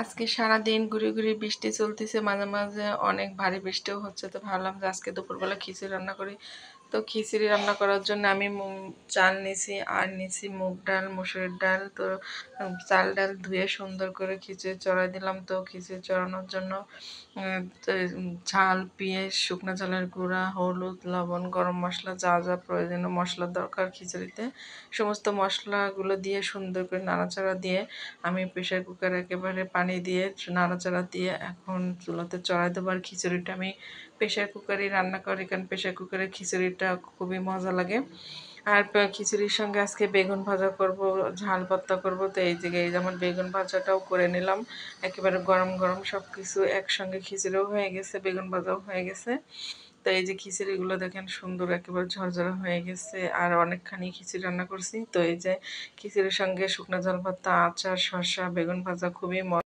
আজকে সারাদিন ঘুরে বৃষ্টি চলতেছে, মাঝে মাঝে অনেক ভারী বৃষ্টিও হচ্ছে। তো ভাবলাম যে আজকে দুপুরবেলা খিচুড়ি রান্না করি। তো খিচুড়ি রান্না করার জন্য আমি চাল নিছি, আর নিছি মুগ ডাল, মসুরের ডাল। তো চাল ডাল ধুয়ে সুন্দর করে খিচুড়ি চড়াই দিলাম। তো খিচুড়ি চড়ানোর জন্য ঝাল, পেঁয়াজ, শুকনো ঝালের গুঁড়া, হলুদ, লবণ, গরম মশলা, যা যা প্রয়োজনীয় মশলার দরকার খিচুড়িতে, সমস্ত মশলাগুলো দিয়ে সুন্দর করে নাড়াচাড়া দিয়ে আমি প্রেসার কুকারে একেবারে পানি দিয়ে নাড়াচাড়া দিয়ে এখন চুলাতে চড়াই দেবো। আর খিচুড়িটা আমি প্রেসার কুকারেই রান্না করি, কারণ প্রেসার কুকারের খিচুড়িটা খুবই মজা লাগে। আর খিচুড়ির সঙ্গে আজকে বেগুন ভাজা করব, ঝাল ভর্তা করব। তো এই জায়গায় যেমন বেগুন ভাজাটাও করে নিলাম, একেবারে গরম গরম সব কিছু একসঙ্গে, খিচুড়িও হয়ে গেছে, বেগুন ভাজাও হয়ে গেছে। তো এই যে খিচুড়িগুলো দেখেন সুন্দর একেবারে ঝরঝরা হয়ে গেছে, আর অনেকখানি খিচুড়ি রান্না করছি। তো এই যে খিচুড়ির সঙ্গে শুকনো ঝাল ভর্তা, আচার, শসা, বেগুন ভাজা খুবই